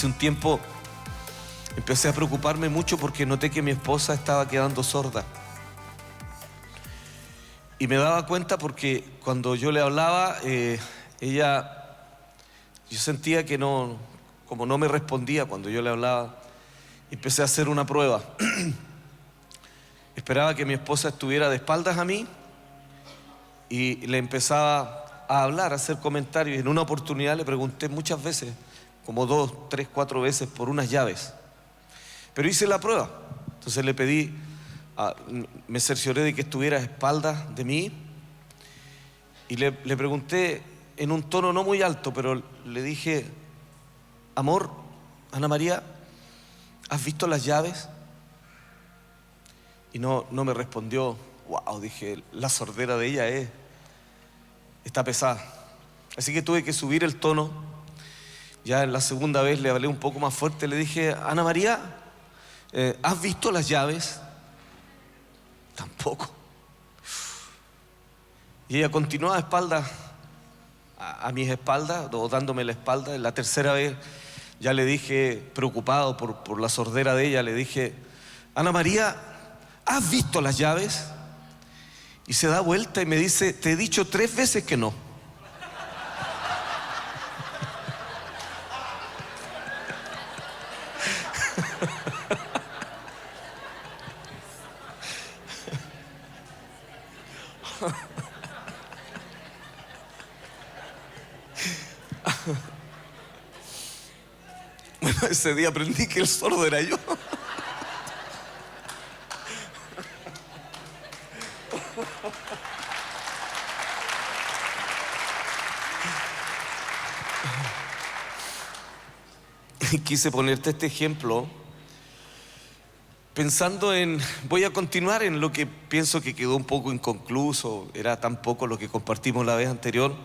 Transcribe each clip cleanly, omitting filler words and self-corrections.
Hace un tiempo empecé a preocuparme mucho porque noté que mi esposa estaba quedando sorda. Y me daba cuenta porque cuando yo le hablaba, yo sentía que como no me respondía cuando yo le hablaba. Empecé a hacer una prueba. Esperaba que mi esposa estuviera de espaldas a mí y le empezaba a hablar, a hacer comentarios. En una oportunidad le pregunté muchas veces, como 2, 3, 4 veces, por unas llaves. Pero hice la prueba. Entonces le pedí, me cercioré de que estuviera a espaldas de mí y le pregunté en un tono no muy alto, pero le dije: amor, Ana María, ¿has visto las llaves? Y no me respondió. Wow, dije, la sordera de ella está pesada. Así que tuve que subir el tono. Ya en la segunda vez le hablé un poco más fuerte. Le dije: Ana María, ¿has visto las llaves? Tampoco. Y ella continuó a espaldas, a mis espaldas, o dándome la espalda. En la tercera vez ya le dije, preocupado por la sordera de ella, le dije: Ana María, ¿has visto las llaves? Y se da vuelta y me dice: te he dicho 3 veces que no. Bueno, ese día aprendí que el sordo era yo. Quise ponerte este ejemplo pensando voy a continuar en lo que pienso que quedó un poco inconcluso, era tan poco lo que compartimos la vez anterior.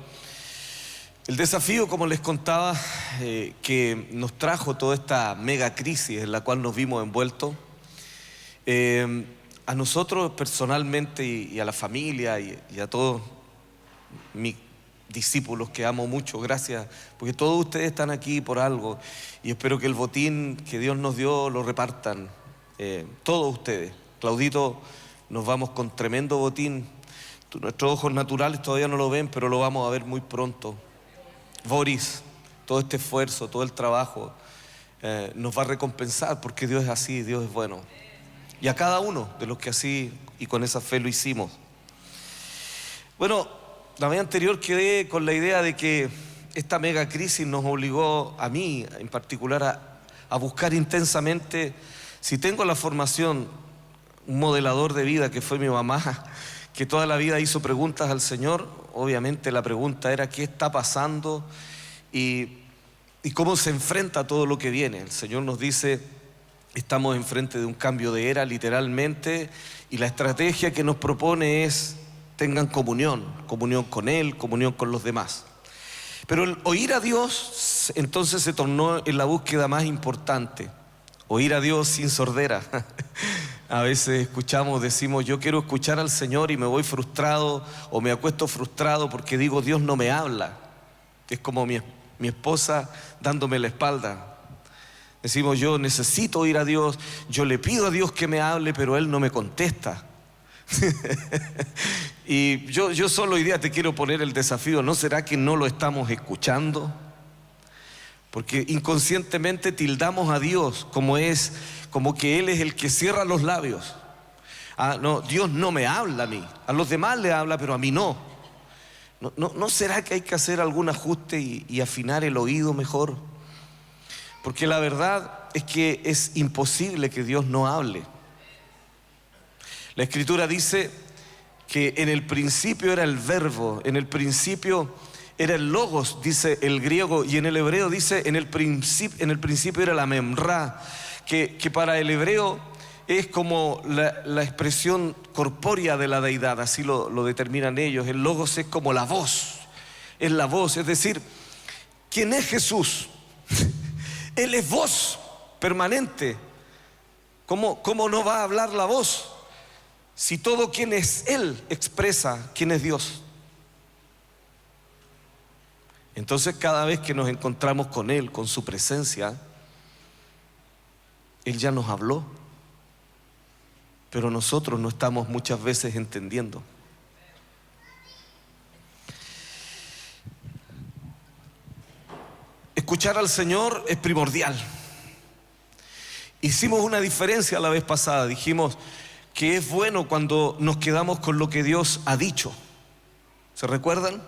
El desafío, como les contaba, que nos trajo toda esta mega crisis en la cual nos vimos envueltos, a nosotros personalmente y a la familia y a todos mis discípulos que amo mucho, gracias, porque todos ustedes están aquí por algo y espero que el botín que Dios nos dio lo repartan, todos ustedes. Claudito, nos vamos con tremendo botín. Nuestros ojos naturales todavía no lo ven, pero lo vamos a ver muy pronto. Boris, todo este esfuerzo, todo el trabajo nos va a recompensar, porque Dios es así, Dios es bueno. Y a cada uno de los que así y con esa fe lo hicimos. Bueno, la vez anterior quedé con la idea de que esta mega crisis nos obligó, a mí en particular, a buscar intensamente. Si tengo la formación, un modelador de vida que fue mi mamá, que toda la vida hizo preguntas al Señor, obviamente la pregunta era: ¿qué está pasando? Y cómo se enfrenta a todo lo que viene. El Señor nos dice: estamos enfrente de un cambio de era, literalmente, y la estrategia que nos propone es: tengan comunión con Él, comunión con los demás. Pero el oír a Dios entonces se tornó en la búsqueda más importante. Oír a Dios sin sordera. A veces decimos: yo quiero escuchar al Señor, y me voy frustrado o me acuesto frustrado porque digo: Dios no me habla. Es como mi esposa dándome la espalda. Decimos: yo necesito oír a Dios, yo le pido a Dios que me hable, pero Él no me contesta. Y yo solo hoy día te quiero poner el desafío: ¿no será que no lo estamos escuchando? Porque inconscientemente tildamos a Dios como que Él es el que cierra los labios. No, Dios no me habla a mí, a los demás le habla, pero a mí no. ¿No será que hay que hacer algún ajuste y afinar el oído mejor? Porque la verdad es que es imposible que Dios no hable. La Escritura dice que en el principio era el verbo, en el principio era el logos, dice el griego, y en el hebreo dice en el principio era la memra, que para el hebreo es como la expresión corpórea de la deidad, así lo determinan ellos. El logos es como la voz, es la voz, es decir, ¿quién es Jesús? Él es voz permanente. ¿Cómo no va a hablar la voz si todo quien es Él expresa quién es Dios? Entonces, cada vez que nos encontramos con Él, con su presencia, Él ya nos habló, pero nosotros no estamos muchas veces entendiendo. Escuchar al Señor es primordial. Hicimos una diferencia la vez pasada. Dijimos que es bueno cuando nos quedamos con lo que Dios ha dicho. ¿Se recuerdan?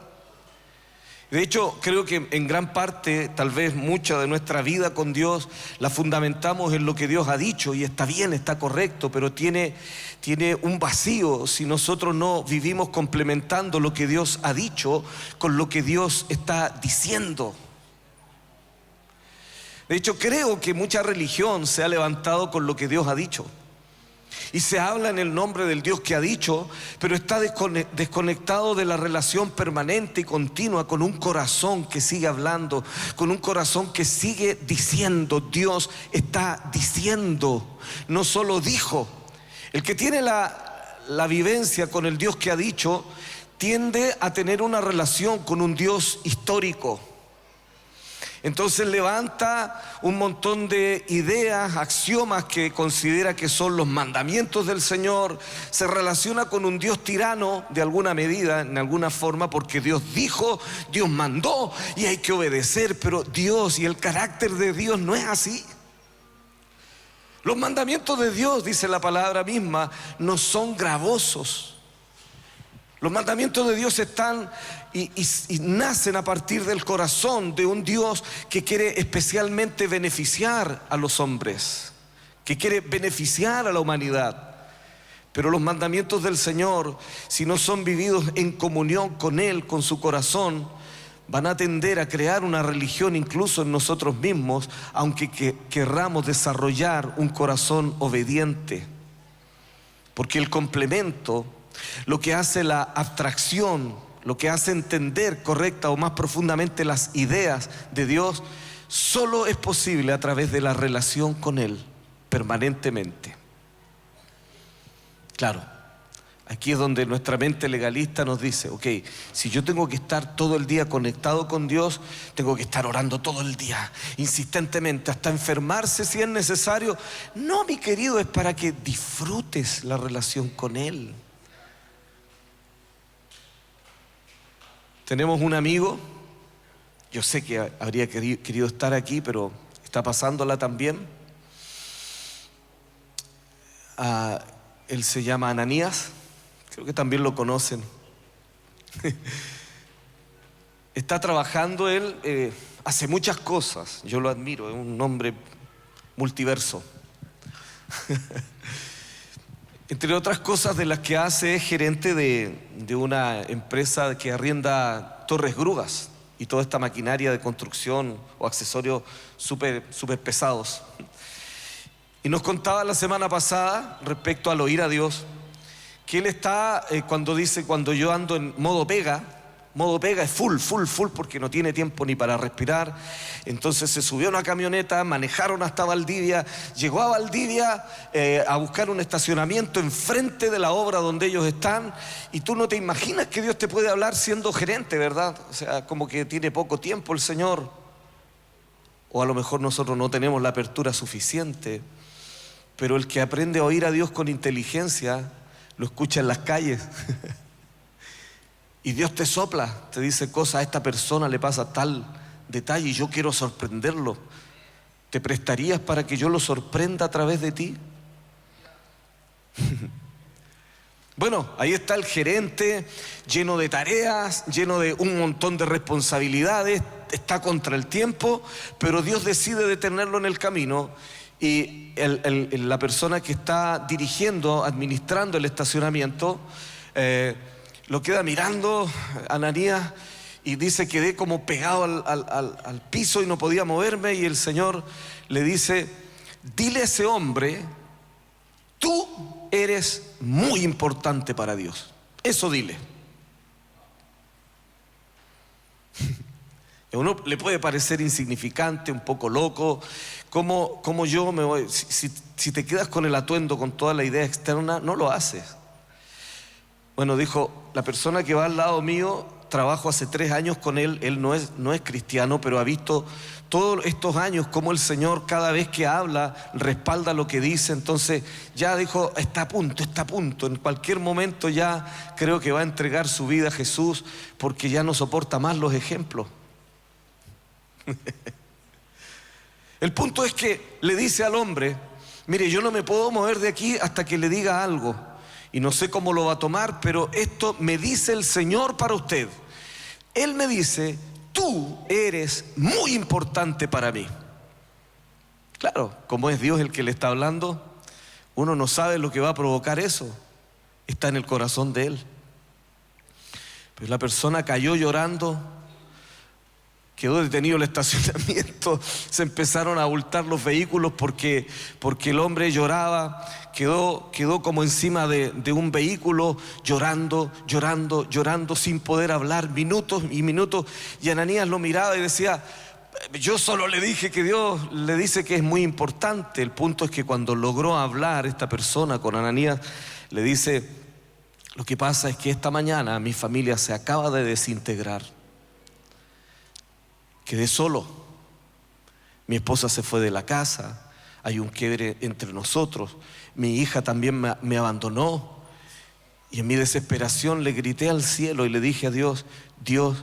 De hecho, creo que en gran parte, tal vez mucha de nuestra vida con Dios la fundamentamos en lo que Dios ha dicho, y está bien, está correcto, pero tiene un vacío si nosotros no vivimos complementando lo que Dios ha dicho con lo que Dios está diciendo. De hecho, creo que mucha religión se ha levantado con lo que Dios ha dicho. Y se habla en el nombre del Dios que ha dicho, pero está desconectado de la relación permanente y continua con un corazón que sigue hablando, con un corazón que sigue diciendo. Dios está diciendo, no solo dijo. El que tiene la vivencia con el Dios que ha dicho tiende a tener una relación con un Dios histórico. Entonces levanta un montón de ideas, axiomas que considera que son los mandamientos del Señor. Se relaciona con un Dios tirano de alguna medida, en alguna forma, porque Dios dijo, Dios mandó y hay que obedecer. Pero Dios y el carácter de Dios no es así. Los mandamientos de Dios, dice la palabra misma, no son gravosos. Los mandamientos de Dios están y nacen a partir del corazón de un Dios que quiere especialmente beneficiar a los hombres, que quiere beneficiar a la humanidad. Pero los mandamientos del Señor, si no son vividos en comunión con Él, con su corazón, van a tender a crear una religión incluso en nosotros mismos, aunque querramos desarrollar un corazón obediente. Porque el complemento, lo que hace la abstracción, lo que hace entender correcta o más profundamente las ideas de Dios, solo es posible a través de la relación con Él permanentemente. Claro, aquí es donde nuestra mente legalista nos dice, ok, si yo tengo que estar todo el día conectado con Dios, tengo que estar orando todo el día, insistentemente, hasta enfermarse si es necesario. No, mi querido, es para que disfrutes la relación con Él. Tenemos un amigo, yo sé que habría querido estar aquí, pero está pasándola también. Él se llama Ananías, creo que también lo conocen. Está trabajando él, hace muchas cosas, yo lo admiro, es un hombre multiverso. Entre otras cosas de las que hace, es gerente de una empresa que arrienda torres grúas y toda esta maquinaria de construcción o accesorios súper pesados. Y nos contaba la semana pasada, respecto al oír a Dios, que él está, cuando yo ando en modo pega es full, porque no tiene tiempo ni para respirar. Entonces se subió a una camioneta, manejaron hasta Valdivia, llegó a Valdivia a buscar un estacionamiento enfrente de la obra donde ellos están. Y tú no te imaginas que Dios te puede hablar siendo gerente, ¿verdad? O sea, como que tiene poco tiempo el Señor. O a lo mejor nosotros no tenemos la apertura suficiente. Pero el que aprende a oír a Dios con inteligencia, lo escucha en las calles. Y Dios te sopla, te dice cosas, a esta persona le pasa tal detalle y yo quiero sorprenderlo. ¿Te prestarías para que yo lo sorprenda a través de ti? Bueno, ahí está el gerente, lleno de tareas, lleno de un montón de responsabilidades, está contra el tiempo, pero Dios decide detenerlo en el camino. Y la persona que está dirigiendo, administrando el estacionamiento, lo queda mirando, Ananías, y dice, quedé como pegado al piso y no podía moverme. Y el Señor le dice, dile a ese hombre, tú eres muy importante para Dios. Eso dile. A uno le puede parecer insignificante, un poco loco, como yo me voy. Si te quedas con el atuendo, con toda la idea externa, no lo haces. Bueno, dijo, la persona que va al lado mío trabajo hace 3 años con él. Él no es cristiano, pero ha visto todos estos años cómo el Señor cada vez que habla respalda lo que dice. Entonces ya dijo, está a punto, en cualquier momento ya creo que va a entregar su vida a Jesús, porque ya no soporta más los ejemplos. El punto es que le dice al hombre, mire, yo no me puedo mover de aquí hasta que le diga algo, y no sé cómo lo va a tomar, pero esto me dice el Señor para usted. Él me dice, tú eres muy importante para mí. Claro, como es Dios el que le está hablando, uno no sabe lo que va a provocar eso. Está en el corazón de Él. Pues la persona cayó llorando, quedó detenido el estacionamiento, se empezaron a abultar los vehículos porque el hombre lloraba, quedó como encima de un vehículo, llorando, sin poder hablar, minutos y minutos. Y Ananías lo miraba y decía, yo solo le dije que Dios le dice que es muy importante. El punto es que cuando logró hablar esta persona con Ananías, le dice, lo que pasa es que esta mañana mi familia se acaba de desintegrar. Quedé solo, mi esposa se fue de la casa, hay un quiebre entre nosotros, mi hija también me abandonó, y en mi desesperación le grité al cielo y le dije a Dios, Dios,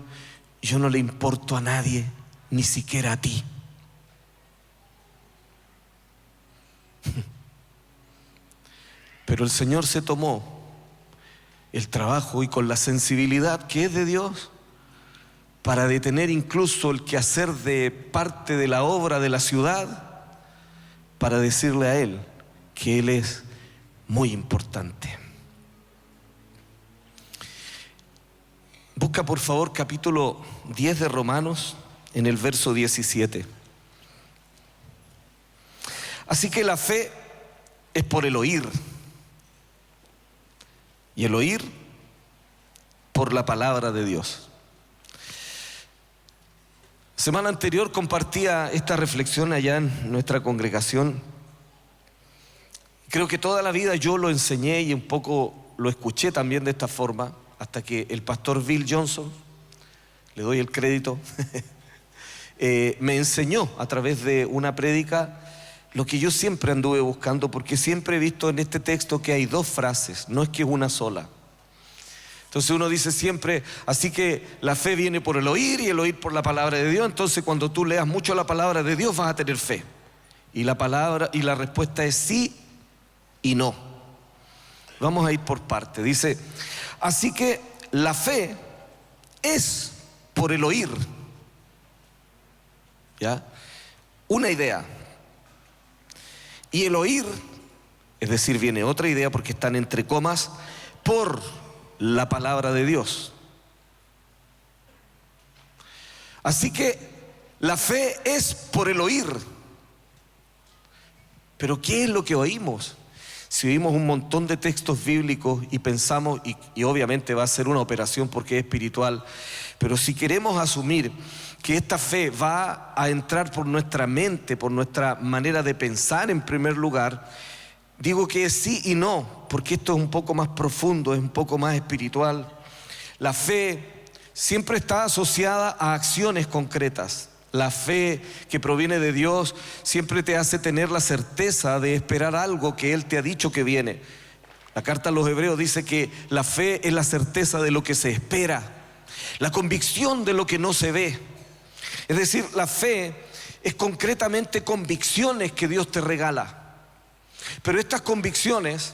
yo no le importo a nadie, ni siquiera a ti. Pero el Señor se tomó el trabajo y con la sensibilidad que es de Dios, para detener incluso el quehacer de parte de la obra de la ciudad, para decirle a él que él es muy importante. Busca por favor capítulo 10 de Romanos, en el verso 17. Así que la fe es por el oír, y el oír por la palabra de Dios. Semana anterior compartía esta reflexión allá en nuestra congregación. Creo que toda la vida yo lo enseñé y un poco lo escuché también de esta forma, hasta que el pastor Bill Johnson, le doy el crédito, me enseñó a través de una prédica lo que yo siempre anduve buscando, porque siempre he visto en este texto que hay 2 frases, no es que es una sola. Entonces uno dice siempre, así que la fe viene por el oír y el oír por la palabra de Dios. Entonces cuando tú leas mucho la palabra de Dios vas a tener fe. Y la respuesta es sí y no. Vamos a ir por parte. Dice, así que la fe es por el oír. ¿Ya? Una idea. Y el oír, es decir, viene otra idea porque están entre comas, por la palabra de Dios. Así que la fe es por el oír. Pero ¿qué es lo que oímos? Si oímos un montón de textos bíblicos y pensamos, y obviamente va a ser una operación porque es espiritual, pero si queremos asumir que esta fe va a entrar por nuestra mente, por nuestra manera de pensar en primer lugar, digo que es sí y no, porque esto es un poco más profundo, es un poco más espiritual. La fe siempre está asociada a acciones concretas. La fe que proviene de Dios siempre te hace tener la certeza de esperar algo que Él te ha dicho que viene. La carta a los Hebreos dice que la fe es la certeza de lo que se espera, la convicción de lo que no se ve. Es decir, la fe es concretamente convicciones que Dios te regala. Pero estas convicciones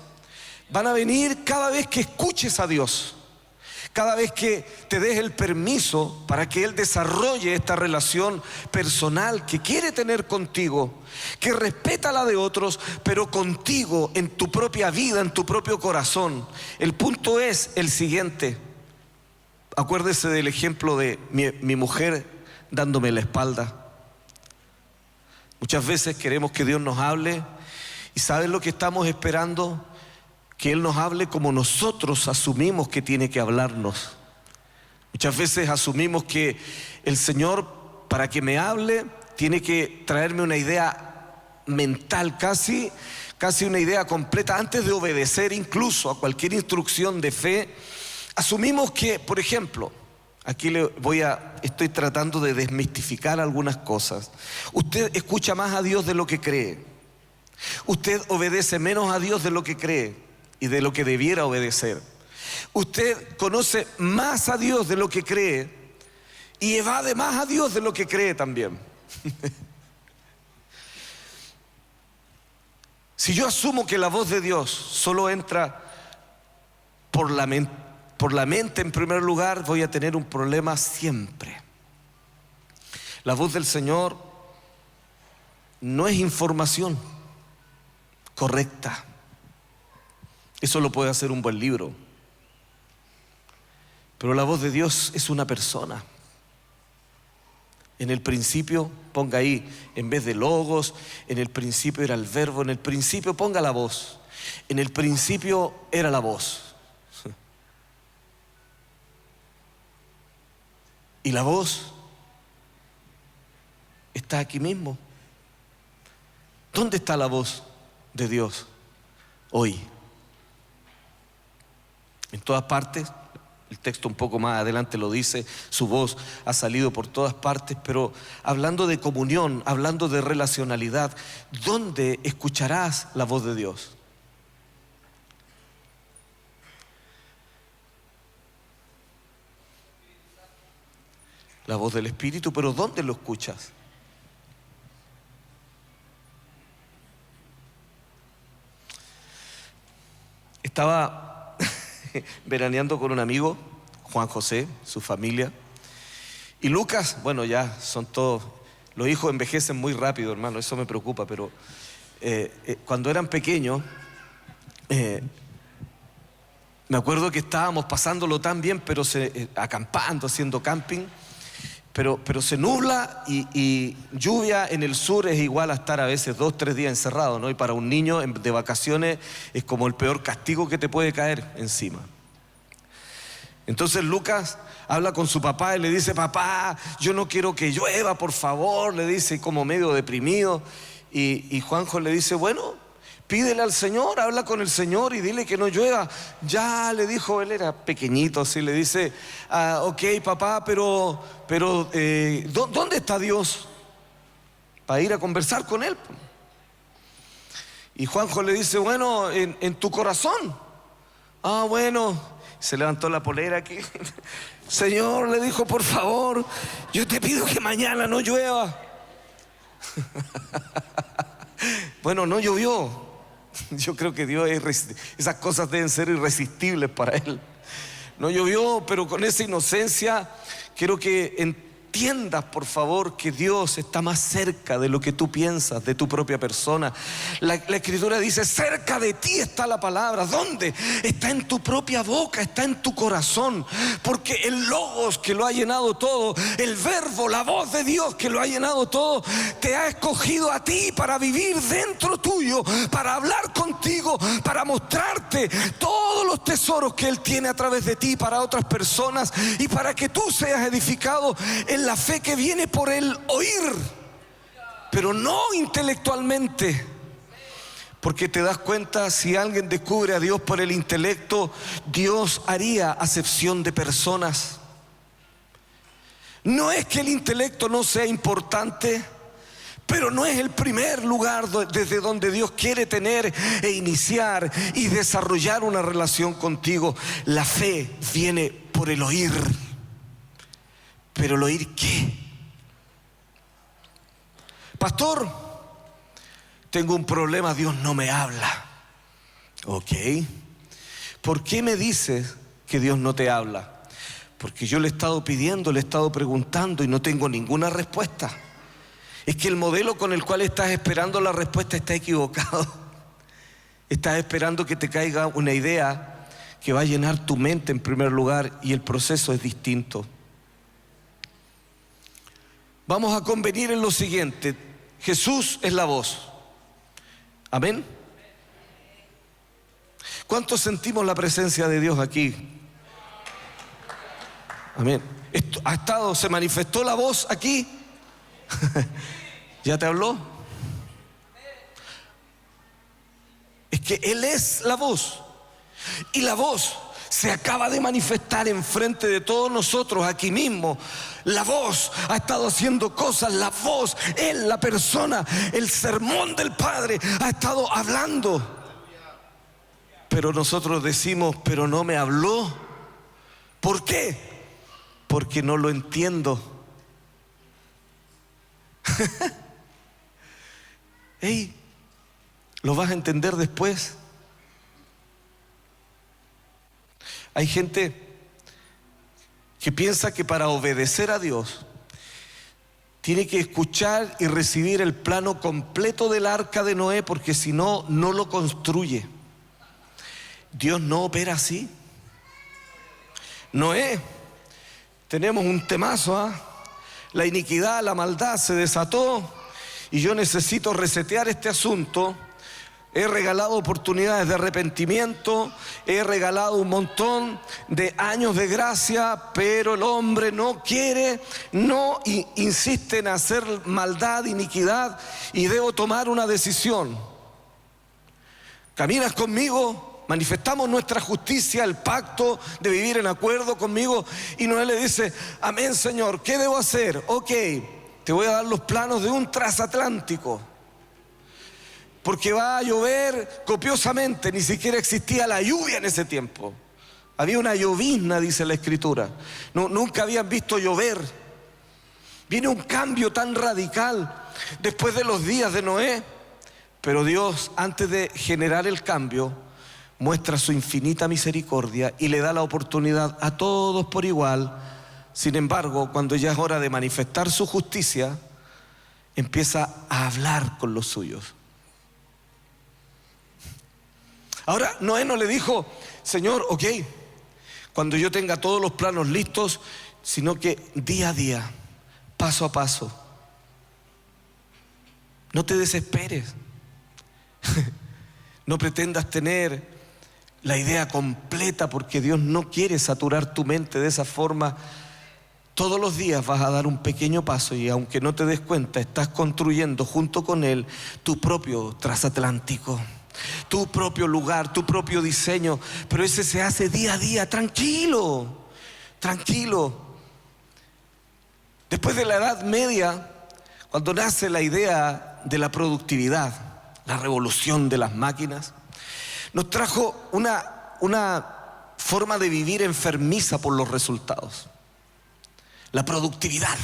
van a venir cada vez que escuches a Dios, cada vez que te des el permiso para que Él desarrolle esta relación personal que quiere tener contigo, que respeta la de otros, pero contigo en tu propia vida, en tu propio corazón. El punto es el siguiente. Acuérdese del ejemplo de mi mujer dándome la espalda. Muchas veces queremos que Dios nos hable. ¿Y saben lo que estamos esperando? Que Él nos hable como nosotros asumimos que tiene que hablarnos. Muchas veces asumimos que el Señor, para que me hable, tiene que traerme una idea mental, casi una idea completa. Antes de obedecer incluso a cualquier instrucción de fe, asumimos que, por ejemplo, Aquí estoy tratando de desmistificar algunas cosas. Usted escucha más a Dios de lo que cree. Usted obedece menos a Dios de lo que cree y de lo que debiera obedecer. Usted conoce más a Dios de lo que cree y evade más a Dios de lo que cree también. Si yo asumo que la voz de Dios solo entra por la mente en primer lugar, voy a tener un problema siempre. La voz del Señor no es información correcta. Eso lo puede hacer un buen libro. Pero la voz de Dios es una persona. En el principio, ponga ahí, en vez de logos, en el principio era el verbo, en el principio ponga la voz. En el principio era la voz. Y la voz está aquí mismo. ¿Dónde está la voz de Dios hoy? En todas partes. El texto un poco más adelante lo dice, su voz ha salido por todas partes, pero hablando de comunión, hablando de relacionalidad, ¿dónde escucharás la voz de Dios? La voz del Espíritu, pero ¿dónde lo escuchas? Estaba veraneando con un amigo, Juan José, su familia. Y Lucas, bueno, ya son todos, los hijos envejecen muy rápido, hermano, eso me preocupa, pero cuando eran pequeños, me acuerdo que estábamos pasándolo tan bien, pero acampando, haciendo camping, pero se nubla y lluvia en el sur es igual a estar a veces 2, 3 días encerrado, ¿no? Y para un niño de vacaciones es como el peor castigo que te puede caer encima. Entonces Lucas habla con su papá y le dice: papá, yo no quiero que llueva, por favor, le dice, como medio deprimido. Y Juanjo le dice: bueno, pídele al Señor, habla con el Señor y dile que no llueva. Ya, le dijo, él era pequeñito, así le dice: ok, papá, pero ¿dónde está Dios? Para ir a conversar con él. Y Juanjo le dice: bueno, en tu corazón. Ah, bueno. Se levantó la polera aquí. Señor, le dijo, por favor, yo te pido que mañana no llueva. Bueno, no llovió. Yo creo que Dios esas cosas deben ser irresistibles para Él. No llovió, pero con esa inocencia quiero que entiendas, por favor, que Dios está más cerca de lo que tú piensas, de tu propia persona. La Escritura dice: cerca de ti está la palabra. ¿Dónde? Está en tu propia boca, está en tu corazón. Porque el logos que lo ha llenado todo, el verbo, la voz de Dios que lo ha llenado todo, te ha escogido a ti para vivir dentro tuyo, para hablar contigo, para mostrarte todos los tesoros que Él tiene a través de ti para otras personas y para que tú seas edificado en la fe que viene por el oír, pero no intelectualmente. Porque te das cuenta, si alguien descubre a Dios por el intelecto, Dios haría acepción de personas. No es que el intelecto no sea importante, pero no es el primer lugar desde donde Dios quiere tener e iniciar y desarrollar una relación contigo. La fe viene por el oír. ¿Pero el oír qué? Pastor, tengo un problema, Dios no me habla. Ok. ¿Por qué me dices que Dios no te habla? Porque yo le he estado pidiendo, le he estado preguntando y no tengo ninguna respuesta. Es que el modelo con el cual estás esperando la respuesta está equivocado. Estás esperando que te caiga una idea que va a llenar tu mente en primer lugar y el proceso es distinto. Vamos a convenir en lo siguiente: Jesús es la voz. Amén. ¿Cuántos sentimos la presencia de Dios aquí? Amén. ¿Se manifestó la voz aquí? ¿Ya te habló? Es que Él es la voz. Y la voz se acaba de manifestar enfrente de todos nosotros aquí mismo. La voz ha estado haciendo cosas, la voz, Él, la persona, el sermón del Padre ha estado hablando. Pero nosotros decimos, pero no me habló. ¿Por qué? Porque no lo entiendo. Hey, lo vas a entender después. Hay gente que piensa que para obedecer a Dios tiene que escuchar y recibir el plano completo del arca de Noé, porque si no, no lo construye. Dios no opera así. Noé, tenemos un temazo, ¿ah? La iniquidad, la maldad se desató y yo necesito resetear este asunto. He regalado oportunidades de arrepentimiento, he regalado un montón de años de gracia, pero el hombre no quiere, no insiste en hacer maldad, iniquidad, y debo tomar una decisión. ¿Caminas conmigo? Manifestamos nuestra justicia, el pacto de vivir en acuerdo conmigo. Y Noé le dice, amén, Señor, ¿qué debo hacer? Ok, te voy a dar los planos de un transatlántico, porque va a llover copiosamente. Ni siquiera existía la lluvia en ese tiempo. Había una llovizna, dice la Escritura. Nunca habían visto llover. Viene un cambio tan radical después de los días de Noé. Pero Dios, antes de generar el cambio, muestra su infinita misericordia y le da la oportunidad a todos por igual. Sin embargo, cuando ya es hora de manifestar su justicia, empieza a hablar con los suyos. Ahora, Noé no le dijo, Señor, ok, cuando yo tenga todos los planos listos, sino que día a día, paso a paso. No te desesperes. No pretendas tener la idea completa, porque Dios no quiere saturar tu mente de esa forma. Todos los días vas a dar un pequeño paso y aunque no te des cuenta, estás construyendo junto con Él tu propio transatlántico, tu propio lugar, tu propio diseño. Pero ese se hace día a día, tranquilo, tranquilo. Después de la Edad Media, cuando nace la idea de la productividad, la revolución de las máquinas, nos trajo una forma de vivir enfermiza por los resultados. La productividad.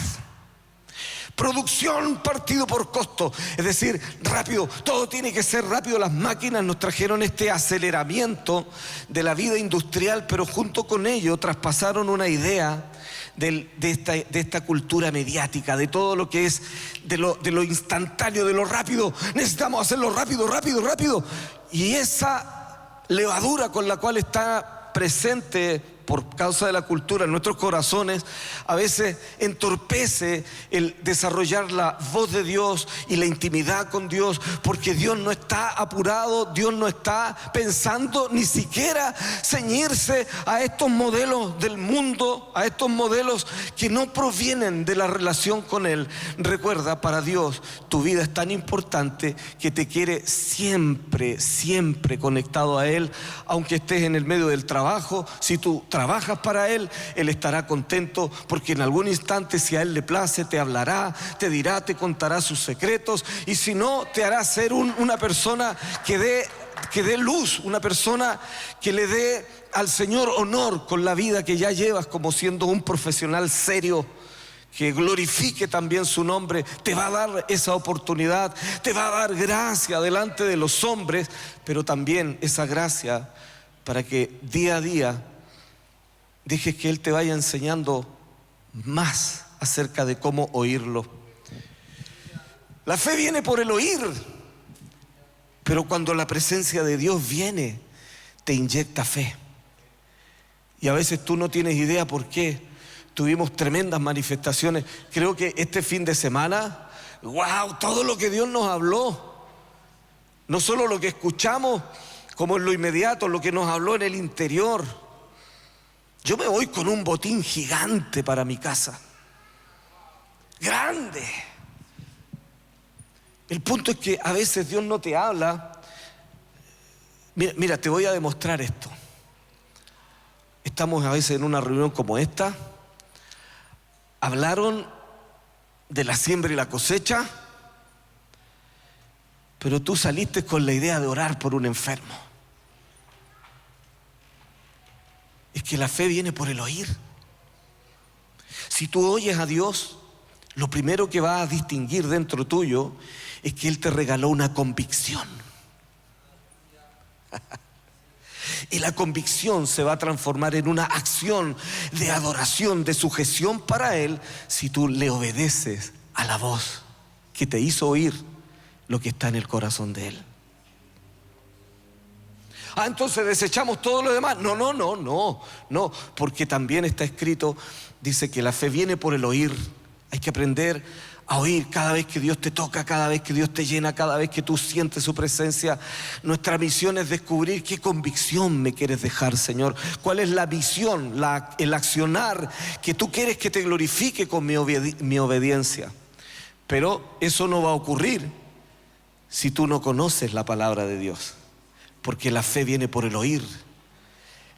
Producción partido por costo, es decir, rápido, todo tiene que ser rápido. Las máquinas nos trajeron este aceleramiento de la vida industrial, pero junto con ello traspasaron una idea de esta cultura mediática, de todo lo que es de lo instantáneo, de lo rápido. Necesitamos hacerlo rápido, rápido, rápido. Y esa levadura con la cual está presente por causa de la cultura en nuestros corazones, a veces entorpece el desarrollar la voz de Dios y la intimidad con Dios, porque Dios no está apurado, Dios no está pensando ni siquiera ceñirse a estos modelos del mundo, a estos modelos que no provienen de la relación con Él. Recuerda, para Dios tu vida es tan importante que te quiere siempre, siempre conectado a Él, aunque estés en el medio del trabajo. Si tú trabajas para Él, Él estará contento, porque en algún instante, si a Él le place, te hablará, te dirá, te contará sus secretos, y si no, te hará ser una persona que dé luz, una persona que le dé al Señor honor con la vida que ya llevas como siendo un profesional serio, que glorifique también su nombre. Te va a dar esa oportunidad, te va a dar gracia delante de los hombres, pero también esa gracia para que día a día dejes que Él te vaya enseñando más acerca de cómo oírlo. La fe viene por el oír, pero cuando la presencia de Dios viene, te inyecta fe. Y a veces tú no tienes idea por qué. Tuvimos tremendas manifestaciones. Creo que este fin de semana, wow, todo lo que Dios nos habló, no solo lo que escuchamos como en lo inmediato, lo que nos habló en el interior. Yo me voy con un botín gigante para mi casa, grande. El punto es que a veces Dios no te habla. Mira, te voy a demostrar esto. estamos a veces en una reunión como esta, hablaron de la siembra y la cosecha, pero tú saliste con la idea de orar por un enfermo. Es que la fe viene por el oír. Si tú oyes a Dios, lo primero que va a distinguir dentro tuyo es que Él te regaló una convicción. Y la convicción se va a transformar en una acción de adoración, de sujeción para Él, si tú le obedeces a la voz que te hizo oír lo que está en el corazón de Él. Entonces desechamos todo lo demás. No, porque también está escrito, dice que la fe viene por el oír. Hay que aprender a oír cada vez que Dios te toca, cada vez que Dios te llena, cada vez que tú sientes su presencia. Nuestra misión es descubrir qué convicción me quieres dejar, Señor. ¿Cuál es la visión, el accionar que tú quieres que te glorifique con mi obediencia? Pero eso no va a ocurrir si tú no conoces la palabra de Dios. Porque la fe viene por el oír.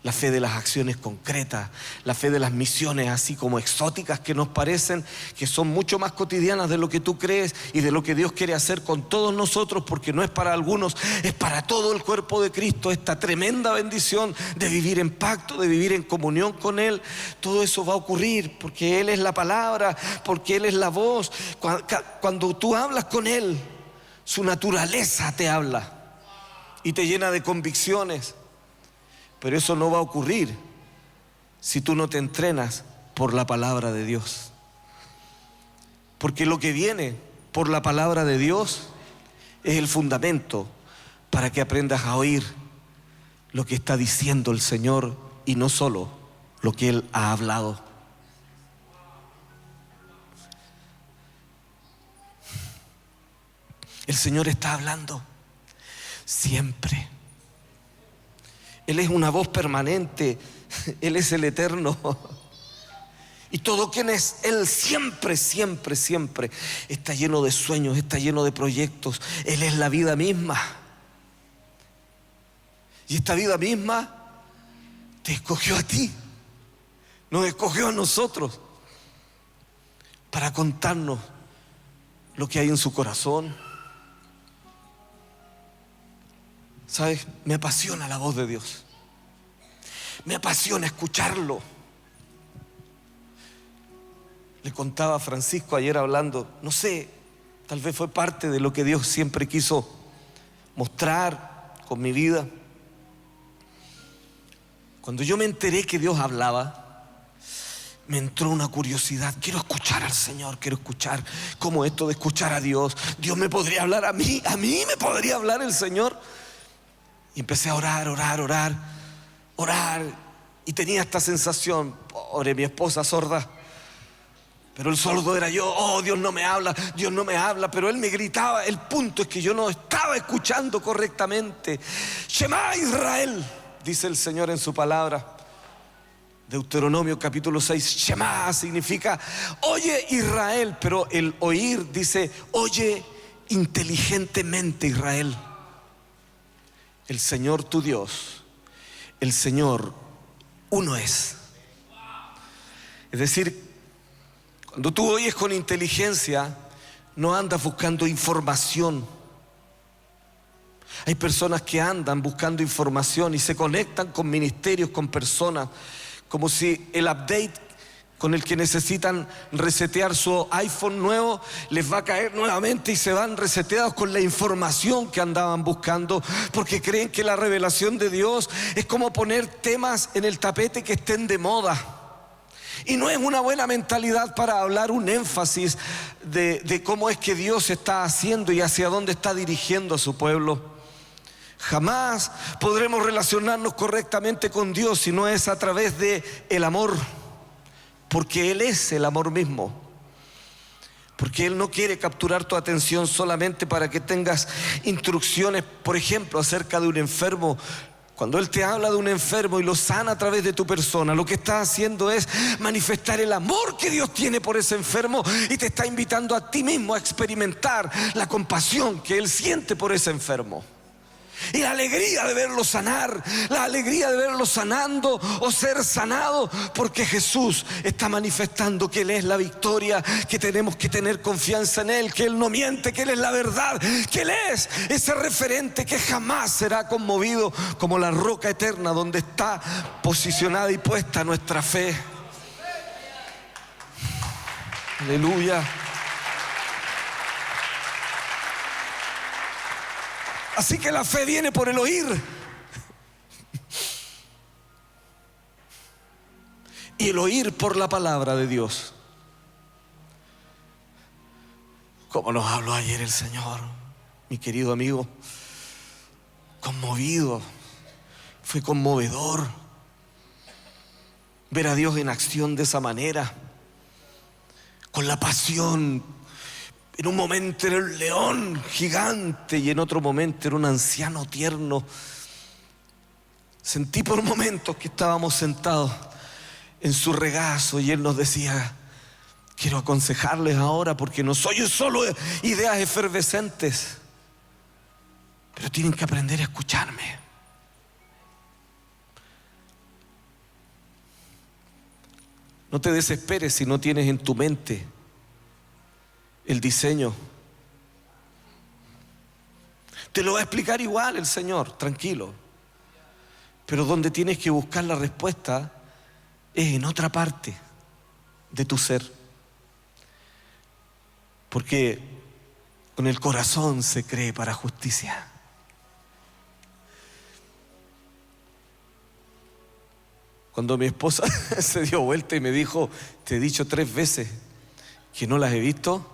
La fe de las acciones concretas, la fe de las misiones así como exóticas que nos parecen, que son mucho más cotidianas de lo que tú crees y de lo que Dios quiere hacer con todos nosotros, porque no es para algunos, es para todo el cuerpo de Cristo. Esta tremenda bendición de vivir en pacto, de vivir en comunión con Él, todo eso va a ocurrir porque Él es la palabra, porque Él es la voz. Cuando tú hablas con Él, su naturaleza te habla y te llena de convicciones. Pero eso no va a ocurrir si tú no te entrenas por la palabra de Dios. Porque lo que viene por la palabra de Dios es el fundamento para que aprendas a oír lo que está diciendo el Señor y no solo lo que Él ha hablado. El Señor está hablando siempre. Él es una voz permanente, Él es el eterno. Y todo quien es Él siempre está lleno de sueños, está lleno de proyectos. Él es la vida misma. Y esta vida misma te escogió a ti, nos escogió a nosotros para contarnos lo que hay en su corazón. ¿Sabes? Me apasiona la voz de Dios. Me apasiona escucharlo. Le contaba a Francisco ayer hablando, no sé, tal vez fue parte de lo que Dios siempre quiso mostrar con mi vida. Cuando yo me enteré que Dios hablaba, me entró una curiosidad. Quiero escuchar al Señor, quiero escuchar cómo esto de escuchar a Dios. Dios me podría hablar a mí me podría hablar el Señor. Y empecé a orar. Y tenía esta sensación, pobre mi esposa sorda, pero el sordo era yo. Dios no me habla, pero Él me gritaba. El punto es que yo no estaba escuchando correctamente. Shema Israel, dice el Señor en su palabra. Deuteronomio capítulo 6, Shema significa oye Israel, pero el oír dice oye inteligentemente Israel. El Señor tu Dios, el Señor uno es. Es decir, cuando tú oyes con inteligencia, no andas buscando información. Hay personas que andan buscando información y se conectan con ministerios, con personas, como si el update con el que necesitan resetear su iPhone nuevo les va a caer nuevamente y se van reseteados con la información que andaban buscando, porque creen que la revelación de Dios es como poner temas en el tapete que estén de moda. Y no es una buena mentalidad para hablar un énfasis de cómo es que Dios está haciendo y hacia dónde está dirigiendo a su pueblo. Jamás podremos relacionarnos correctamente con Dios si no es a través de el amor. Porque Él es el amor mismo. Porque Él no quiere capturar tu atención solamente para que tengas instrucciones, por ejemplo, acerca de un enfermo. Cuando Él te habla de un enfermo y lo sana a través de tu persona, lo que está haciendo es manifestar el amor que Dios tiene por ese enfermo y te está invitando a ti mismo a experimentar la compasión que Él siente por ese enfermo. Y la alegría de verlo sanar, la alegría de verlo sanando o ser sanado, porque Jesús está manifestando que Él es la victoria, que tenemos que tener confianza en Él, que Él no miente, que Él es la verdad, que Él es ese referente que jamás será conmovido, como la roca eterna donde está posicionada y puesta nuestra fe. Aleluya. Así que la fe viene por el oír. Y el oír por la palabra de Dios. Como nos habló ayer el Señor, mi querido amigo. Conmovido. Fue conmovedor ver a Dios en acción de esa manera. Con la pasión. En un momento era el león gigante y en otro momento era un anciano tierno. Sentí por momentos que estábamos sentados en su regazo y Él nos decía: quiero aconsejarles ahora, porque no soy solo ideas efervescentes, pero tienen que aprender a escucharme. No te desesperes si no tienes en tu mente el diseño. Te lo va a explicar igual el Señor, tranquilo. Pero donde tienes que buscar la respuesta es en otra parte de tu ser. Porque con el corazón se cree para justicia. Cuando mi esposa se dio vuelta y me dijo: te he dicho 3 veces que no las he visto.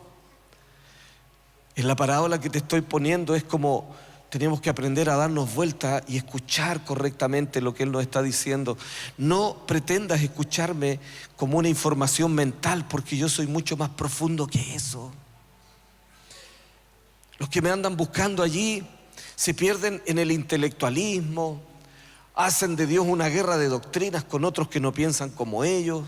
En la parábola que te estoy poniendo es como tenemos que aprender a darnos vuelta y escuchar correctamente lo que Él nos está diciendo. No pretendas escucharme como una información mental, porque yo soy mucho más profundo que eso. Los que me andan buscando allí se pierden en el intelectualismo, hacen de Dios una guerra de doctrinas con otros que no piensan como ellos.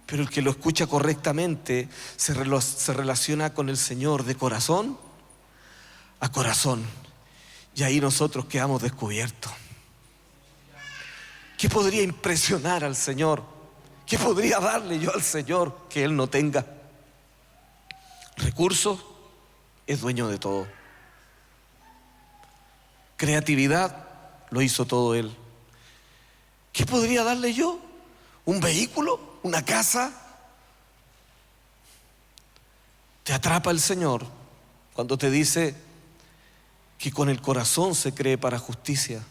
Pero el que lo escucha correctamente se relaciona con el Señor de corazón a corazón. Y ahí nosotros quedamos descubiertos. ¿Qué podría impresionar al Señor? ¿Qué podría darle yo al Señor que Él no tenga? Recursos, es dueño de todo. Creatividad, lo hizo todo Él. ¿Qué podría darle yo? ¿Un vehículo? ¿Una casa? Te atrapa el Señor cuando te dice que con el corazón se cree para justicia.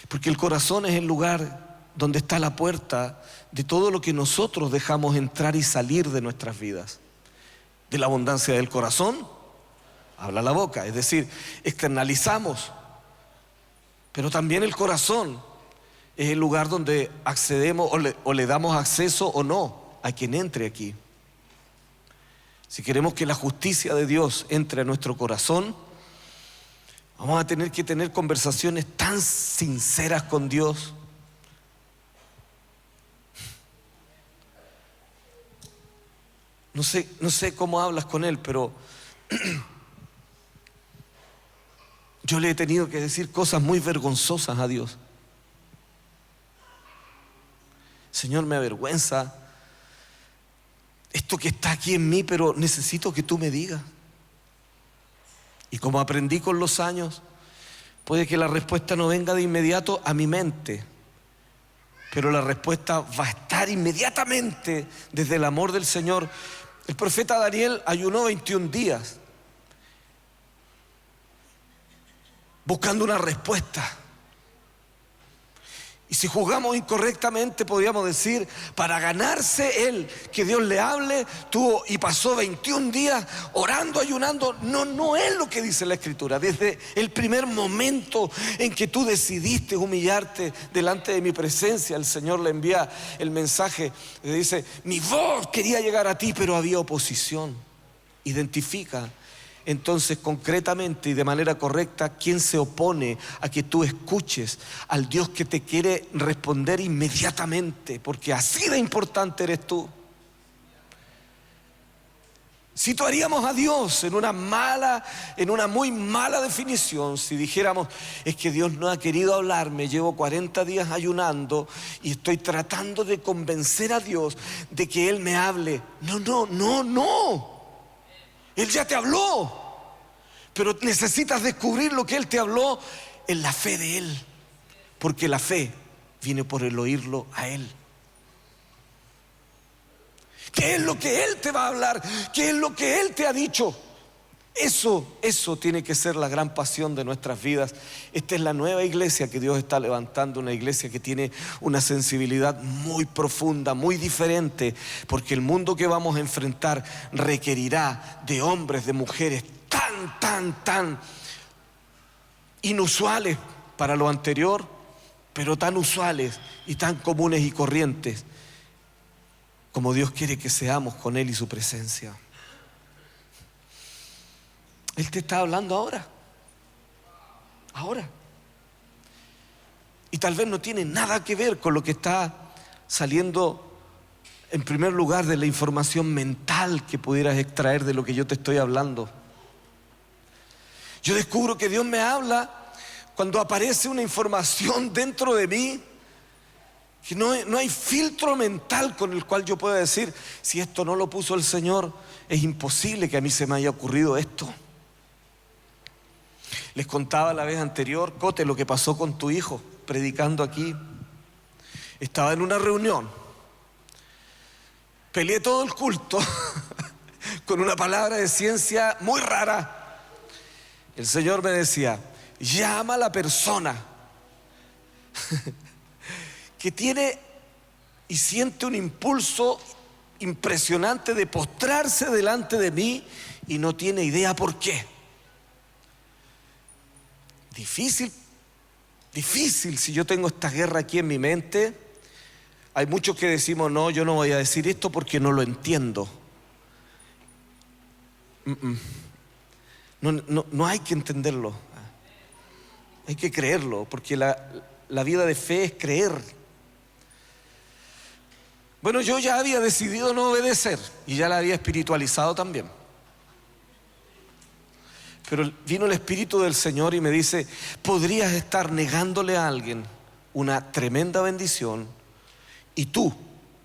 Porque el corazón es el lugar donde está la puerta de todo lo que nosotros dejamos entrar y salir de nuestras vidas. De la abundancia del corazón habla la boca, es decir, externalizamos. Pero también el corazón es el lugar donde accedemos o le damos acceso o no a quien entre aquí. Si queremos que la justicia de Dios entre a nuestro corazón, vamos a tener que tener conversaciones tan sinceras con Dios. No sé cómo hablas con Él, pero yo le he tenido que decir cosas muy vergonzosas a Dios. Señor, me avergüenza esto que está aquí en mí, pero necesito que tú me digas. Y como aprendí con los años, puede que la respuesta no venga de inmediato a mi mente, pero la respuesta va a estar inmediatamente desde el amor del Señor. El profeta Daniel ayunó 21 días buscando una respuesta. Y si juzgamos incorrectamente, podríamos decir, para ganarse él que Dios le hable, tuvo y pasó 21 días orando, ayunando. No es lo que dice la Escritura. Desde el primer momento en que tú decidiste humillarte delante de mi presencia, el Señor le envía el mensaje, le dice: mi voz quería llegar a ti, pero había oposición. Identifica entonces concretamente y de manera correcta quién se opone a que tú escuches al Dios que te quiere responder inmediatamente, porque así de importante eres tú. Situaríamos a Dios en una muy mala definición si dijéramos: es que Dios no ha querido hablarme, llevo 40 días ayunando y estoy tratando de convencer a Dios de que Él me hable. No. Él ya te habló, pero necesitas descubrir lo que Él te habló en la fe de Él, porque la fe viene por el oírlo a Él. ¿Qué es lo que Él te va a hablar? ¿Qué es lo que Él te ha dicho? Eso tiene que ser la gran pasión de nuestras vidas. Esta es la nueva iglesia que Dios está levantando, una iglesia que tiene una sensibilidad muy profunda, muy diferente, porque el mundo que vamos a enfrentar requerirá de hombres, de mujeres tan inusuales para lo anterior, pero tan usuales y tan comunes y corrientes como Dios quiere que seamos con Él y su presencia. Él te está hablando ahora. Y tal vez no tiene nada que ver con lo que está saliendo en primer lugar de la información mental que pudieras extraer de lo que yo te estoy hablando. Yo descubro que Dios me habla cuando aparece una información dentro de mí, que no hay filtro mental con el cual yo pueda decir: si esto no lo puso el Señor, es imposible que a mí se me haya ocurrido esto. Les contaba la vez anterior, Cote, lo que pasó con tu hijo predicando aquí. Estaba en una reunión, peleé todo el culto con una palabra de ciencia muy rara. El Señor me decía: llama a la persona que tiene y siente un impulso impresionante de postrarse delante de mí y no tiene idea por qué. Difícil si yo tengo esta guerra aquí en mi mente. Hay muchos que decimos: no, yo no voy a decir esto porque no lo entiendo. No hay que entenderlo, hay que creerlo, porque la vida de fe es creer. Bueno, yo ya había decidido no obedecer y ya la había espiritualizado también. Pero vino el Espíritu del Señor y me dice: podrías estar negándole a alguien una tremenda bendición, y tú,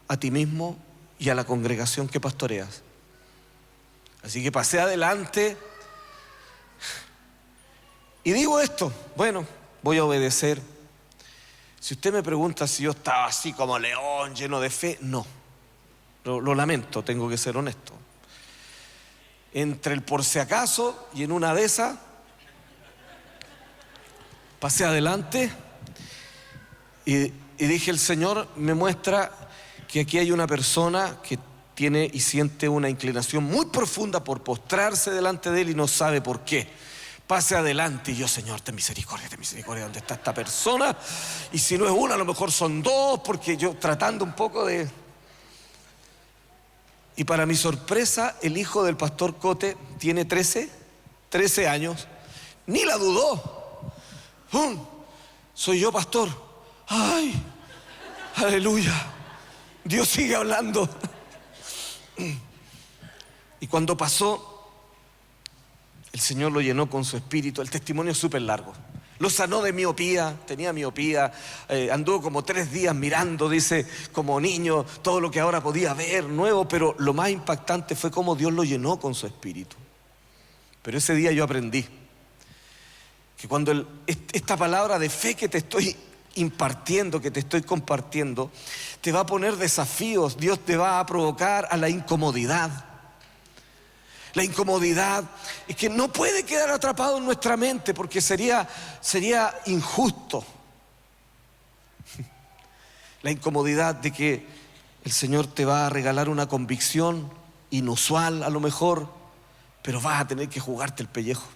a ti mismo y a la congregación que pastoreas. Así que pasé adelante y digo esto: bueno, voy a obedecer. Si usted me pregunta si yo estaba así como león, lleno de fe, no. Lo lamento, tengo que ser honesto. Entre el por si acaso y en una de esas, pasé adelante y dije: el Señor me muestra que aquí hay una persona que tiene y siente una inclinación muy profunda por postrarse delante de Él y no sabe por qué. Pase adelante. Y yo: Señor, ten misericordia, ¿dónde está esta persona? Y si no es una, a lo mejor son dos, porque yo tratando un poco de... Y para mi sorpresa, el hijo del pastor Cote tiene 13 años, ni la dudó. Soy yo, pastor. ¡Ay! ¡Aleluya! Dios sigue hablando. Y cuando pasó, el Señor lo llenó con su espíritu. El testimonio es súper largo. Lo sanó de miopía, tenía miopía, anduvo como 3 días mirando, dice, como niño, todo lo que ahora podía ver, nuevo, pero lo más impactante fue cómo Dios lo llenó con su espíritu. Pero ese día yo aprendí que cuando esta palabra de fe que te estoy impartiendo, que te estoy compartiendo, te va a poner desafíos, Dios te va a provocar a la incomodidad. La incomodidad es que no puede quedar atrapado en nuestra mente, porque sería injusto. La incomodidad de que el Señor te va a regalar una convicción inusual a lo mejor, pero vas a tener que jugarte el pellejo.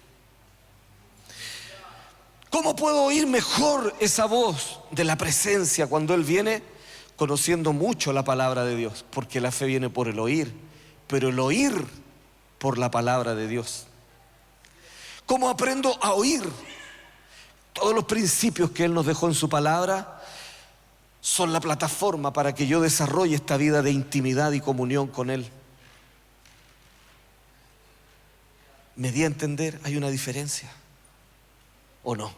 ¿Cómo puedo oír mejor esa voz de la presencia cuando Él viene? Conociendo mucho la palabra de Dios, porque la fe viene por el oír, pero el oír por la palabra de Dios. ¿Cómo aprendo a oír? Todos los principios que Él nos dejó en su palabra son la plataforma para que yo desarrolle esta vida de intimidad y comunión con Él. ¿Me di a entender? ¿Hay una diferencia? ¿O no?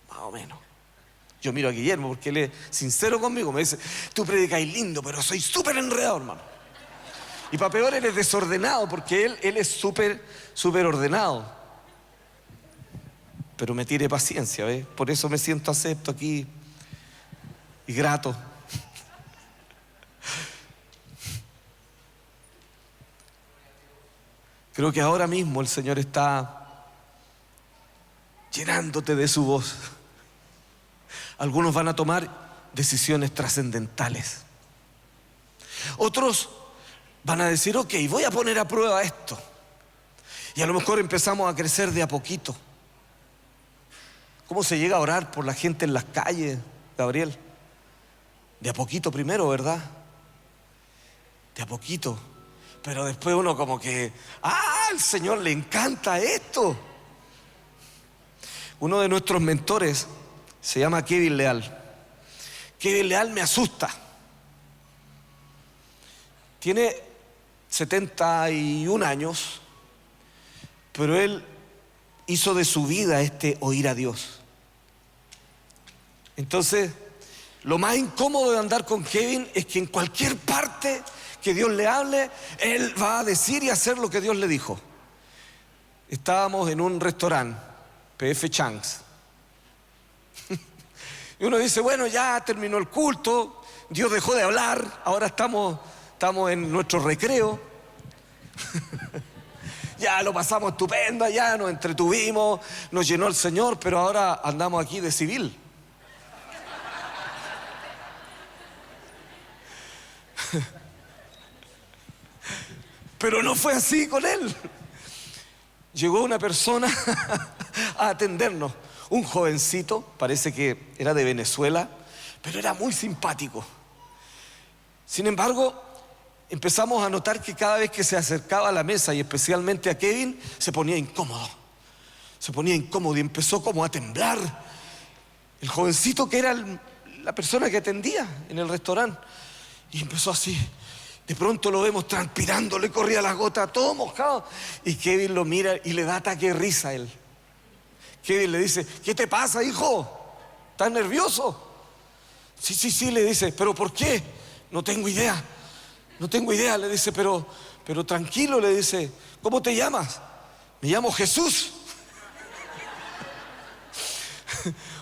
Más o menos. Yo miro a Guillermo porque él es sincero conmigo. Me dice, tú predicáis lindo, pero soy súper enredado, hermano. Y para peor, él es desordenado porque él es súper ordenado. Pero me tiene paciencia, ¿ves? Por eso me siento acepto aquí y grato. Creo que ahora mismo el Señor está llenándote de su voz. Algunos van a tomar decisiones trascendentales. Otros van a decir, ok, voy a poner a prueba esto. Y a lo mejor empezamos a crecer de a poquito. ¿Cómo se llega a orar por la gente en las calles, Gabriel? De a poquito primero, ¿verdad? De a poquito. Pero después uno como que, al Señor le encanta esto. Uno de nuestros mentores se llama Kevin Leal. Kevin Leal me asusta. Tiene 71 años, pero él hizo de su vida oír a Dios. Entonces, lo más incómodo de andar con Kevin es que en cualquier parte que Dios le hable, él va a decir y hacer lo que Dios le dijo. Estábamos en un restaurante, P.F. Chang's. Y uno dice, bueno, ya terminó el culto, Dios dejó de hablar, ahora estamos en nuestro recreo. Ya lo pasamos estupendo, ya nos entretuvimos, nos llenó el Señor, pero ahora andamos aquí de civil. Pero no fue así con él. Llegó una persona a atendernos, un jovencito, parece que era de Venezuela, pero era muy simpático. Sin embargo, empezamos a notar que cada vez que se acercaba a la mesa, y especialmente a Kevin, se ponía incómodo. Se ponía incómodo y empezó como a temblar. El jovencito que era la persona que atendía en el restaurante. Y empezó así. De pronto lo vemos transpirando, le corría las gotas, todo mojado. Y Kevin lo mira y le da ataque de risa a él. Kevin le dice, ¿qué te pasa, hijo? ¿Estás nervioso? Sí, le dice, ¿pero por qué? No tengo idea, le dice, pero tranquilo, le dice, ¿cómo te llamas? Me llamo Jesús.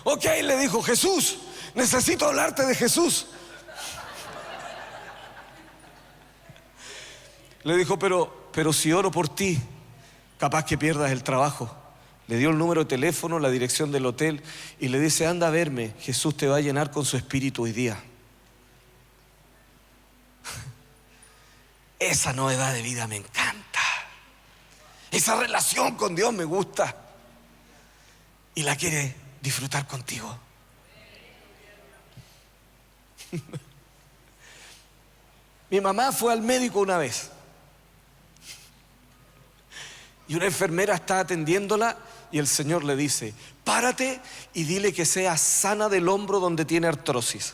Ok, le dijo, Jesús, necesito hablarte de Jesús. Le dijo, pero si oro por ti, capaz que pierdas el trabajo. Le dio el número de teléfono, la dirección del hotel y le dice, anda a verme, Jesús te va a llenar con su espíritu hoy día. Esa novedad de vida me encanta. Esa relación con Dios me gusta. Y la quiere disfrutar contigo. Mi mamá fue al médico una vez. Y una enfermera está atendiéndola y el Señor le dice, párate y dile que sea sana del hombro donde tiene artrosis.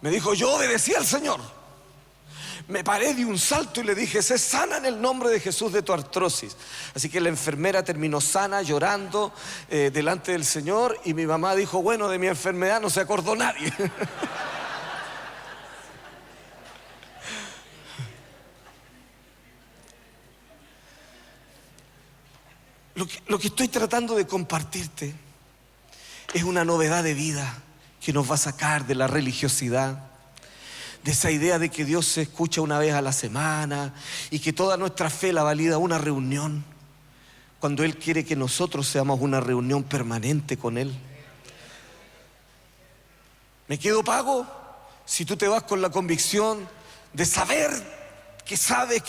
Me dijo, yo obedecí al Señor. Me paré de un salto y le dije, sé sana en el nombre de Jesús de tu artrosis. Así que la enfermera terminó sana, llorando delante del Señor. Y mi mamá dijo, bueno, de mi enfermedad no se acordó nadie. Lo que estoy tratando de compartirte es una novedad de vida que nos va a sacar de la religiosidad, de esa idea de que Dios se escucha una vez a la semana y que toda nuestra fe la valida una reunión, cuando Él quiere que nosotros seamos una reunión permanente con Él. ¿Me quedo pago? Si tú te vas con la convicción de saber que sabes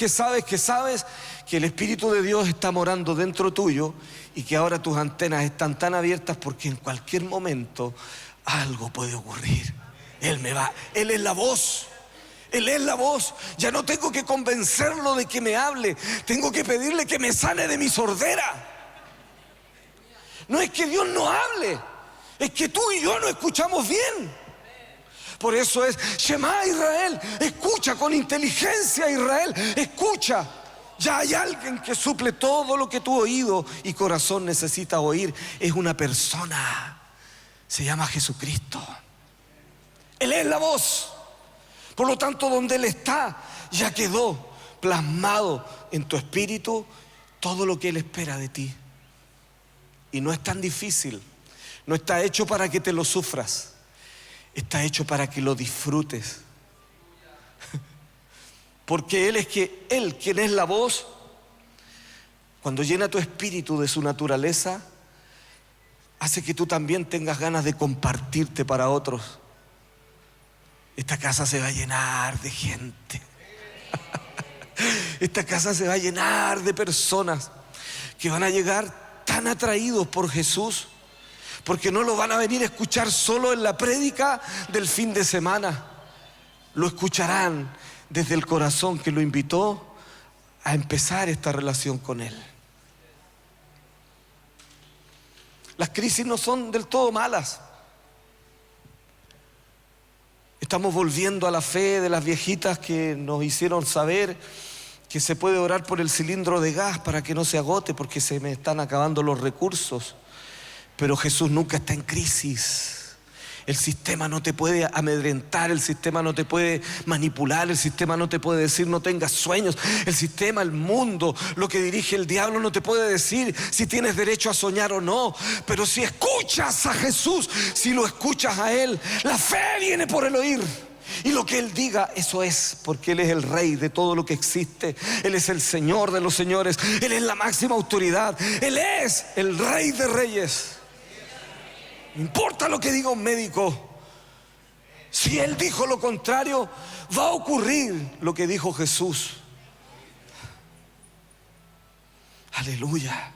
que el Espíritu de Dios está morando dentro tuyo y que ahora tus antenas están tan abiertas porque en cualquier momento algo puede ocurrir. Él es la voz. Él es la voz. Ya no tengo que convencerlo de que me hable. Tengo que pedirle que me sane de mi sordera. No es que Dios no hable, es que tú y yo no escuchamos bien. Por eso es Shema Israel, escucha con inteligencia Israel, escucha. Ya hay alguien que suple todo lo que tu oído y corazón necesita oír. Es una persona, se llama Jesucristo. Él es la voz. Por lo tanto, donde Él está, ya quedó plasmado en tu espíritu todo lo que Él espera de ti. Y no es tan difícil, no está hecho para que te lo sufras, está hecho para que lo disfrutes. Porque Él quien es la voz, cuando llena tu espíritu de su naturaleza, hace que tú también tengas ganas de compartirte para otros. Esta casa se va a llenar de gente. Esta casa se va a llenar de personas que van a llegar tan atraídos por Jesús, porque no lo van a venir a escuchar solo en la prédica del fin de semana. Lo escucharán desde el corazón que lo invitó a empezar esta relación con Él. Las crisis no son del todo malas. Estamos volviendo a la fe de las viejitas que nos hicieron saber que se puede orar por el cilindro de gas para que no se agote porque se me están acabando los recursos. Pero Jesús nunca está en crisis. El sistema no te puede amedrentar, el sistema no te puede manipular, el sistema no te puede decir no tengas sueños. El sistema, el mundo, lo que dirige el diablo no te puede decir si tienes derecho a soñar o no. Pero si escuchas a Jesús, si lo escuchas a Él, la fe viene por el oír. Y lo que Él diga, eso es, porque Él es el Rey de todo lo que existe. Él es el Señor de los señores. Él es la máxima autoridad. Él es el Rey de reyes. No importa lo que diga un médico. Si Él dijo lo contrario, va a ocurrir lo que dijo Jesús. Aleluya.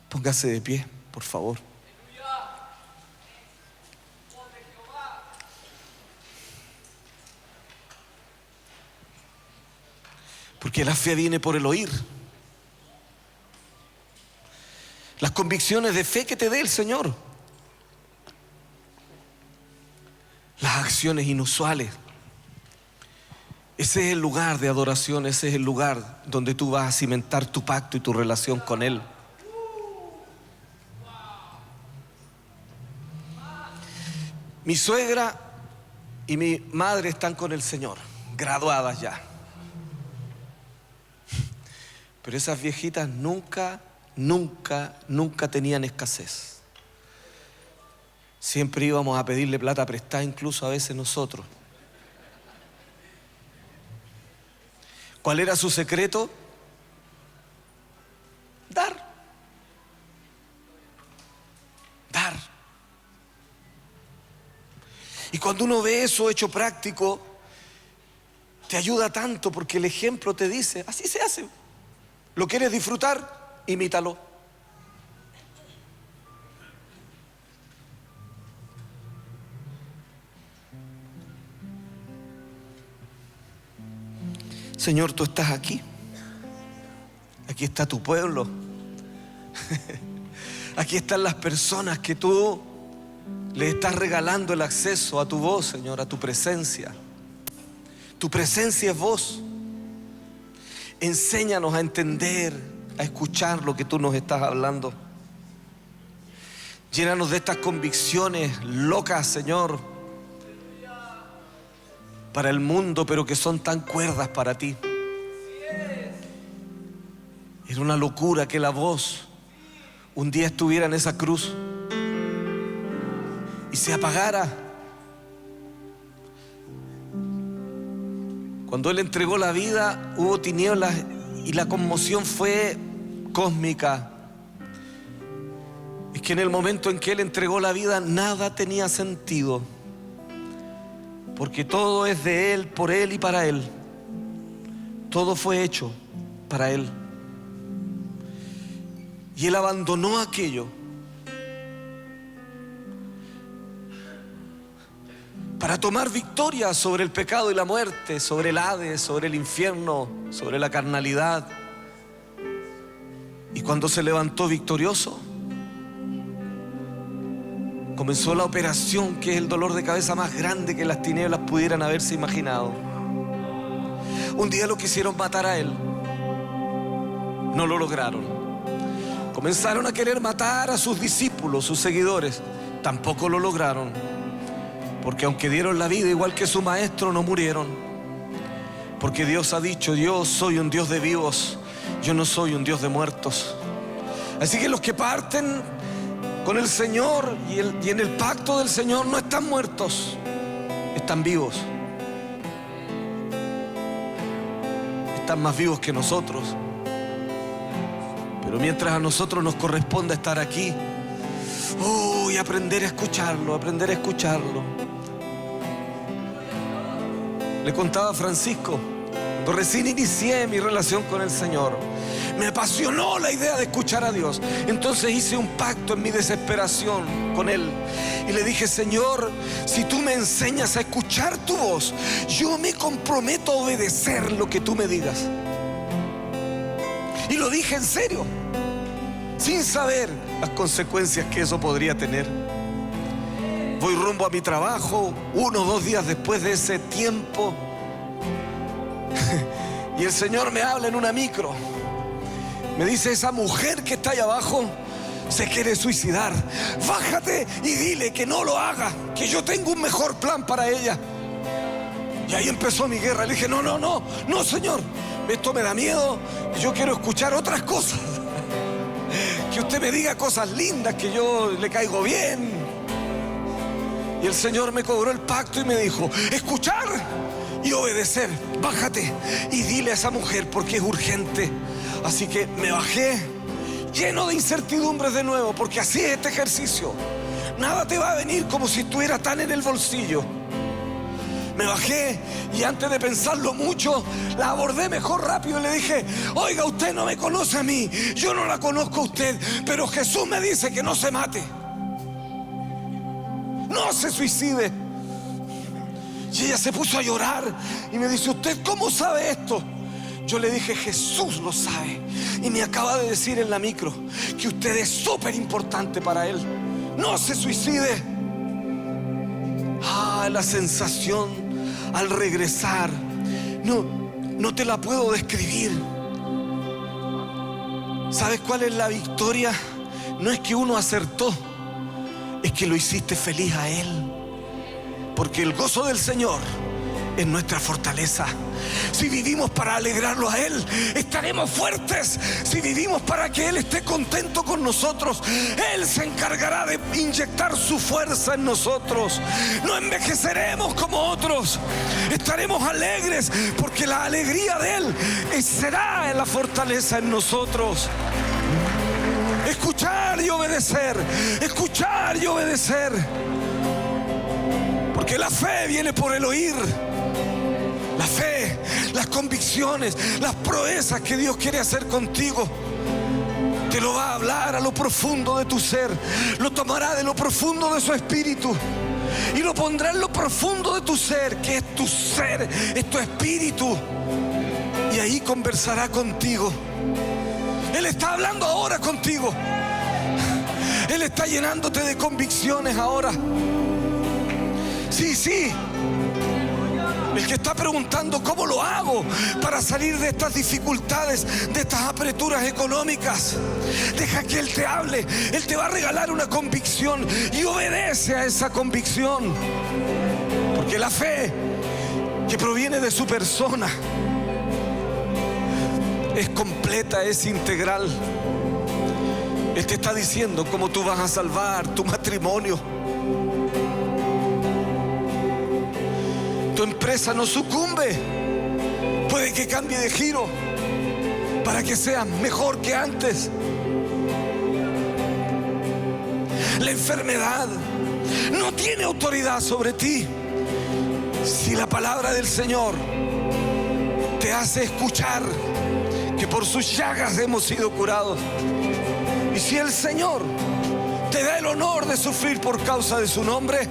Póngase de pie, por favor. Porque la fe viene por el oír. Las convicciones de fe que te dé el Señor. Las acciones inusuales. Ese es el lugar de adoración, ese es el lugar donde tú vas a cimentar tu pacto y tu relación con Él. Mi suegra y mi madre están con el Señor, graduadas ya. Pero esas viejitas nunca tenían escasez. Siempre íbamos a pedirle plata prestada, incluso a veces nosotros. ¿Cuál era su secreto? Dar. Y cuando uno ve eso hecho práctico, te ayuda tanto porque el ejemplo te dice, así se hace. ¿Lo quieres disfrutar? Imítalo. Señor, tú estás aquí. Aquí está tu pueblo. Aquí están las personas que tú le estás regalando el acceso a tu voz, Señor, a tu presencia. Tu presencia es voz. Enséñanos a entender, a escuchar lo que tú nos estás hablando. Llénanos de estas convicciones locas, Señor, para el mundo, pero que son tan cuerdas para ti. Era una locura que la voz un día estuviera en esa cruz y se apagara. Cuando Él entregó la vida, hubo tinieblas y la conmoción fue cósmica. Es que en el momento en que Él entregó la vida, nada tenía sentido, porque todo es de Él, por Él y para Él. Todo fue hecho para Él. Y Él abandonó aquello para tomar victoria sobre el pecado y la muerte, sobre el Hades, sobre el infierno, sobre la carnalidad. Y cuando se levantó victorioso, comenzó la operación, que es el dolor de cabeza más grande que las tinieblas pudieran haberse imaginado. Un día lo quisieron matar a él, no lo lograron. Comenzaron a querer matar a sus discípulos, sus seguidores, tampoco lo lograron, porque aunque dieron la vida igual que su maestro, no murieron. Porque Dios ha dicho: yo soy un Dios de vivos, yo no soy un Dios de muertos. Así que los que parten con el Señor y en el pacto del Señor no están muertos, están vivos. Están más vivos que nosotros. Pero mientras a nosotros nos corresponde estar aquí, y aprender a escucharlo, aprender a escucharlo. Le contaba a Francisco, cuando recién inicié mi relación con el Señor, me apasionó la idea de escuchar a Dios. Entonces hice un pacto en mi desesperación con Él y le dije: Señor, si tú me enseñas a escuchar tu voz, yo me comprometo a obedecer lo que tú me digas. Y lo dije en serio, sin saber las consecuencias que eso podría tener. Voy rumbo a mi trabajo 1 o 2 días después de ese tiempo y el Señor me habla en una micro. Me dice: esa mujer que está ahí abajo se quiere suicidar. Bájate y dile que no lo haga, que yo tengo un mejor plan para ella. Y ahí empezó mi guerra. Le dije: no, Señor, esto me da miedo. Yo quiero escuchar otras cosas. Que usted me diga cosas lindas, que yo le caigo bien. Y el Señor me cobró el pacto y me dijo: escuchar y obedecer. Bájate y dile a esa mujer, porque es urgente. Así que me bajé, lleno de incertidumbres de nuevo, porque así es este ejercicio. Nada te va a venir como si estuviera tan en el bolsillo. Me bajé y antes de pensarlo mucho, la abordé mejor rápido y le dije: oiga, usted no me conoce a mí, yo no la conozco a usted, pero Jesús me dice que no se mate, no se suicide. Y ella se puso a llorar y me dice: ¿usted cómo sabe esto? Yo le dije: Jesús lo sabe y me acaba de decir en la micro que usted es súper importante para Él, no se suicide. La sensación al regresar, no te la puedo describir. ¿Sabes cuál es la victoria? No es que uno acertó, es que lo hiciste feliz a Él. Porque el gozo del Señor es nuestra fortaleza. Si vivimos para alegrarlo a Él, estaremos fuertes. Si vivimos para que Él esté contento con nosotros, Él se encargará de inyectar su fuerza en nosotros. No envejeceremos como otros, estaremos alegres, porque la alegría de Él será la fortaleza en nosotros. Escuchar y obedecer, escuchar y obedecer. Porque la fe viene por el oír. La fe, las convicciones, las proezas que Dios quiere hacer contigo, te lo va a hablar a lo profundo de tu ser. Lo tomará de lo profundo de su espíritu y lo pondrá en lo profundo de tu ser, que es tu ser, es tu espíritu. Y ahí conversará contigo. Él está hablando ahora contigo. Él está llenándote de convicciones ahora. Sí. El que está preguntando: ¿cómo lo hago para salir de estas dificultades, de estas apreturas económicas? Deja que Él te hable. Él te va a regalar una convicción y obedece a esa convicción. Porque la fe que proviene de su persona es completa, es integral. Él te está diciendo cómo tú vas a salvar tu matrimonio. Tu empresa no sucumbe, puede que cambie de giro para que sea mejor que antes. La enfermedad no tiene autoridad sobre ti si la palabra del Señor te hace escuchar que por sus llagas hemos sido curados. Y si el Señor te da el honor de sufrir por causa de su nombre,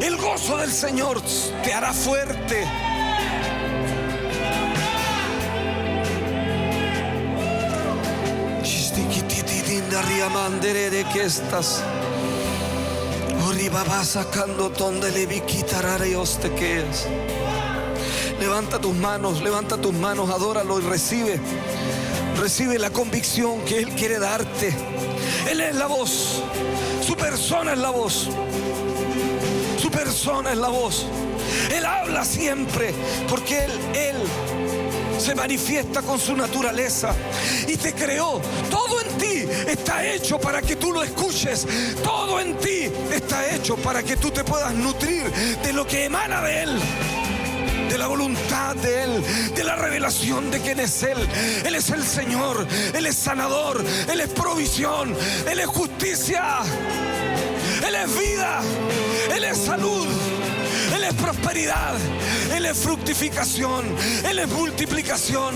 el gozo del Señor te hará fuerte. Arriba va sacando donde le vi quitar te quedas. Levanta tus manos, adóralo y recibe. Recibe la convicción que Él quiere darte. Él es la voz. Su persona es la voz. Su persona es la voz. Él habla siempre porque Él se manifiesta con su naturaleza y te creó. Todo en ti está hecho para que tú lo escuches. Todo en ti está hecho para que tú te puedas nutrir de lo que emana de Él, de la voluntad de Él, de la revelación de quién es Él. Él es el Señor, Él es sanador, Él es provisión, Él es justicia, Él es vida, Él es salud, Él es prosperidad, Él es fructificación, Él es multiplicación.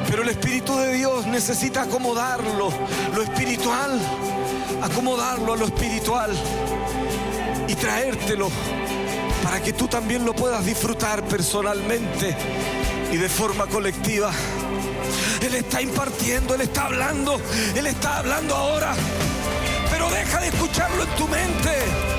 Pero el Espíritu de Dios necesita acomodarlo, lo espiritual, acomodarlo a lo espiritual y traértelo para que tú también lo puedas disfrutar personalmente y de forma colectiva. Él está impartiendo, Él está hablando ahora. Pero deja de escucharlo en tu mente.